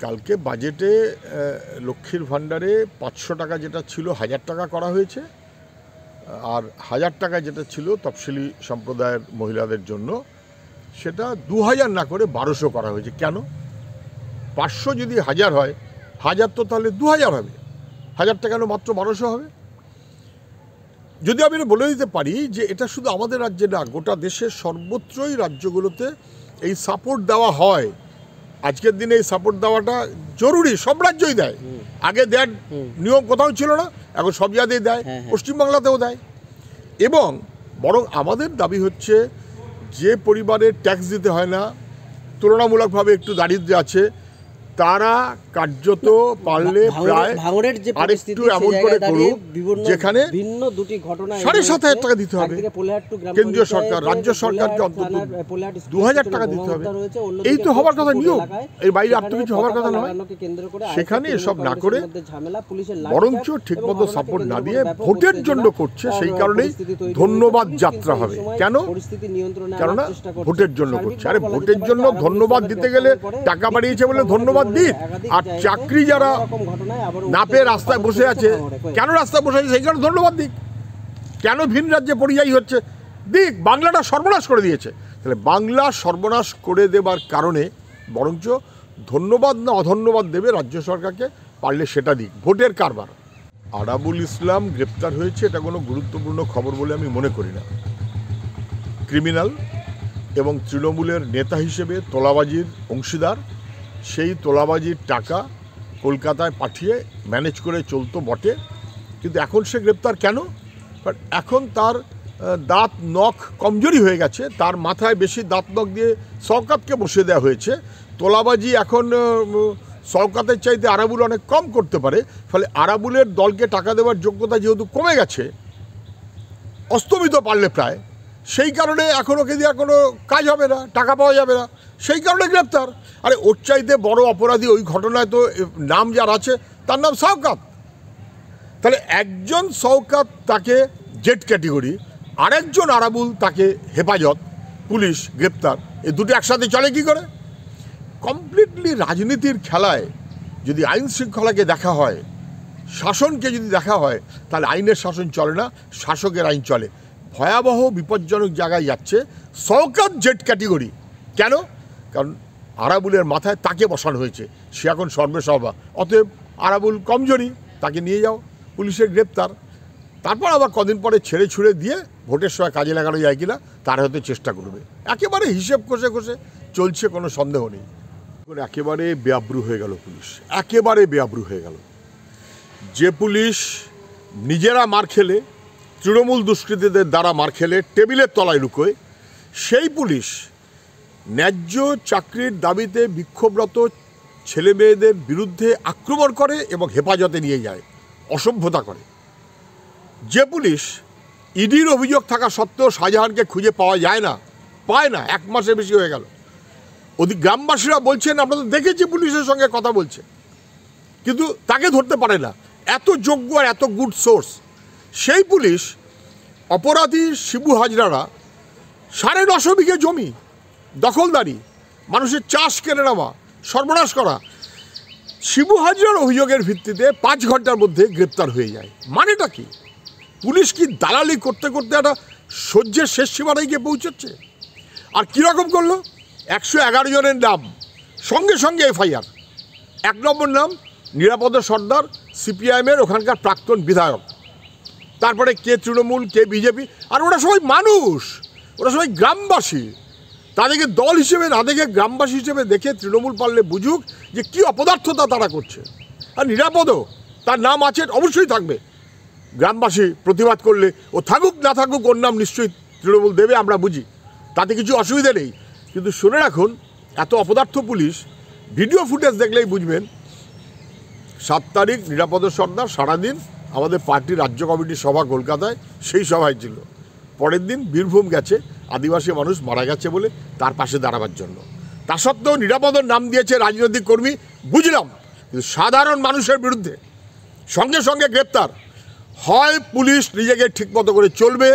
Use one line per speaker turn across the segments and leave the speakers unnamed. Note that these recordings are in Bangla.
কালকে বাজেটে লক্ষ্মীর ভাণ্ডারে 500 টাকা যেটা ছিল 1000 টাকা করা হয়েছে, আর 1000 টাকা যেটা ছিল তফসিলি সম্প্রদায়ের মহিলাদের জন্য সেটা 2000 না করে 1200 করা হয়েছে। কেন? 500 যদি 1000 হয়, 1000 তো তাহলে 2000 হবে, 1000 টাকা কেন মাত্র 1200 হবে? যদি আমি বলে দিতে পারি যে এটা শুধু আমাদের রাজ্যে না, গোটা দেশের সর্বত্রই রাজ্যগুলোতে এই সাপোর্ট দেওয়া হয়। আজকের দিনে এই সাপোর্ট দেওয়াটা জরুরি, সব রাজ্যই দেয়। আগে দেওয়ার নিয়ম কোথাও ছিল না, এখন সব জায়গাতেই দেয়, পশ্চিমবাংলাতেও দেয়। এবং বরং আমাদের দাবি হচ্ছে যে পরিবারের ট্যাক্স দিতে হয় না, তুলনামূলকভাবে একটু দারিদ্র্য আছে, তারা কার্যত পারলে প্রায় আরেকটু এমন করে করুক যেখানে 7,500 টাকা দিতে হবে কেন্দ্রীয় সরকার, রাজ্য সরকারকে অন্তত 2000 টাকা দিতে হবে। এই তো হবার কথা নিয়ম, এর বাইরে আর তো কিছু হবার কথা নয়। সেখানে এসব না করে বরঞ্চ ঠিকমতো সাপোর্ট না দিয়ে ভোটের জন্য করছে, সেই কারণেই ধন্যবাদ যাত্রা হবে। কেন? কেননা ভোটের জন্য করছে। আরে ভোটের জন্য ধন্যবাদ দিতে গেলে টাকা বাড়িয়েছে বলে ধন্যবাদ দিক, আর চাকরি যারা না পেয়ে রাস্তায় বসে আছে, কেন রাস্তায় বসে আছে সেই কারণে ধন্যবাদ দিক। কেন ভিন রাজ্যে পরিযায়ী হচ্ছে দিক। বাংলাটা সর্বনাশ করে দিয়েছে, তাহলে বাংলা সর্বনাশ করে দেবার কারণে বরঞ্চ ধন্যবাদ না অধন্যবাদ দেবে রাজ্য সরকারকে, পারলে সেটা দিক। ভোটের কারবার। আরাবুল ইসলাম গ্রেপ্তার হয়েছে, এটা কোনো গুরুত্বপূর্ণ খবর বলে আমি মনে করি না। ক্রিমিনাল এবং তৃণমূলের নেতা হিসেবে তোলাবাজির অংশীদার, সেই তোলাবাজির টাকা কলকাতায় পাঠিয়ে ম্যানেজ করে চলতো বটে, কিন্তু এখন সে গ্রেপ্তার কেন? কারণ এখন তার দাঁত নখ কমজোরি হয়ে গেছে, তার মাথায় বেশি দাঁত নখ দিয়ে শওকতকে বসিয়ে দেওয়া হয়েছে। তোলাবাজি এখন শওকতের চাইতে আরাবুল অনেক কম করতে পারে, ফলে আরাবুলের দলকে টাকা দেওয়ার যোগ্যতা যেহেতু কমে গেছে, অস্তমিত পারলে প্রায়, সেই কারণে এখন ওকে দিয়ে কোনো কাজ হবে না, টাকা পাওয়া যাবে না, সেই কারণে গ্রেপ্তার। আরে ওর চাইতে বড় অপরাধী ওই ঘটনায় তো নাম যার আছে তার নাম শওকত। তাহলে একজন শওকত তাকে জেড ক্যাটেগরি, আরেকজন আরাবুল তাকে হেফাজত, পুলিশ গ্রেপ্তার, এই দুটো একসাথে চলে কি করে? কমপ্লিটলি রাজনীতির খেলায় যদি আইন শৃঙ্খলাকে দেখা হয়, শাসনকে যদি দেখা হয়, তাহলে আইনের শাসন চলে না, শাসকের আইন চলে। ভয়াবহ বিপজ্জনক জায়গায় যাচ্ছে। শওকত জেড ক্যাটেগরি কেন? কারণ আরাবুলের মাথায় তাকে বসানো হয়েছে, সে এখন সর্বেসর্বা। অতএব আরাবুল কমজোরি, তাকে নিয়ে যাও, পুলিশের গ্রেপ্তার। তারপর আবার কদিন পরে ছেড়ে ছুড়ে দিয়ে ভোটের সময় কাজে লাগানো যায় কিনা তার হয়তো চেষ্টা করবে। একেবারে হিসেব কষে কষে চলছে, কোনো সন্দেহ নেই। একেবারে বেআব্রু হয়ে গেল পুলিশ, একেবারে বেআব্রু হয়ে গেল। যে পুলিশ নিজেরা মার খেলে, তৃণমূল দুষ্কৃতীদের দ্বারা মার খেলে টেবিলের তলায় লুকোয়, সেই পুলিশ ন্যায্য চাকরির দাবিতে বিক্ষোভরত ছেলে মেয়েদের বিরুদ্ধে আক্রমণ করে এবং হেফাজতে নিয়ে যায়, অসভ্যতা করে। যে পুলিশ ইডির অভিযোগ থাকা সত্ত্বেও শাহজাহানকে খুঁজে পাওয়া যায় না, পায় না, 1 মাসের বেশি হয়ে গেল। ওদিকে গ্রামবাসীরা বলছেন আমরা তো দেখেছি পুলিশের সঙ্গে কথা বলছে, কিন্তু তাকে ধরতে পারে না। এত যোগ্য আর এত গুড সোর্স। সেই পুলিশ অপরাধী শিবু হাজরারা 9.5 বিঘে জমি দখলদারি, মানুষের চাষ কেড়ে নেওয়া, সর্বনাশ করা, শিবু হাজরার অভিযোগের ভিত্তিতে 5 ঘন্টার মধ্যে গ্রেপ্তার হয়ে যায়। মানেটা কি? পুলিশ কি দালালি করতে করতে একটা সহ্যের শেষ সীমানায় গিয়ে পৌঁছচ্ছে? আর কীরকম করলো? 111 জনের নাম সঙ্গে সঙ্গে এফআইআর। 1 নম্বর নাম নিরাপদ সর্দার, সিপিআইএমের ওখানকার প্রাক্তন বিধায়ক। তারপরে কে তৃণমূল, কে বিজেপি, আর ওরা সবাই মানুষ, ওরা সবাই গ্রামবাসী। তাদেরকে দল হিসেবে না দেখে গ্রামবাসী হিসেবে দেখে তৃণমূল পারলে বুঝুক যে কী অপদার্থতা তারা করছে। আর নিরাপদও তার নাম আছে, অবশ্যই থাকবে। গ্রামবাসী প্রতিবাদ করলে ও থাকুক না থাকুক, ওর নাম নিশ্চয়ই তৃণমূল দেবে, আমরা বুঝি, তাতে কিছু অসুবিধা নেই। কিন্তু শুনে রাখুন, এত অপদার্থ পুলিশ, ভিডিও ফুটেজ দেখলেই বুঝবেন। 7 তারিখ নিরাপদ সর্দার সারাদিন আমাদের পার্টির রাজ্য কমিটির সভা কলকাতায়, সেই সভায় ছিল। পরের দিন বীরভূম গেছে, আদিবাসী মানুষ মারা গেছে বলে তার পাশে দাঁড়াবার জন্য। তা সত্ত্বেও নিরাপদর নাম দিয়েছে রাজনৈতিক কর্মী, বুঝলাম, কিন্তু সাধারণ মানুষের বিরুদ্ধে সঙ্গে সঙ্গে গ্রেপ্তার। হয় পুলিশ নিজেকে ঠিকমতো করে চলবে,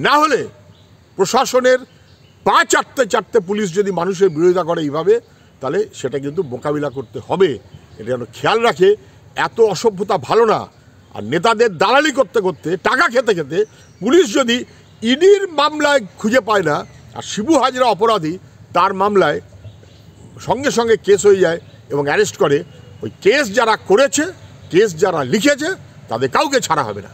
না হলে প্রশাসনের 5 চারটে পুলিশ যদি মানুষের বিরোধিতা করে এইভাবে, তাহলে সেটা কিন্তু মোকাবিলা করতে হবে। এটা যেন খেয়াল রাখে, এত অসভ্যতা ভালো না। আর নেতাদের দালালি করতে করতে, টাকা খেতে খেতে পুলিশ যদি ইডির মামলায় খুঁজে পায় না, আর শিবু হাজরা অপরাধী, তার মামলায় সঙ্গে সঙ্গে কেস হয়ে যায় এবং অ্যারেস্ট করে, ওই কেস যারা করেছে, কেস যারা লিখেছে, তাদের কাউকে ছাড়া হবে না।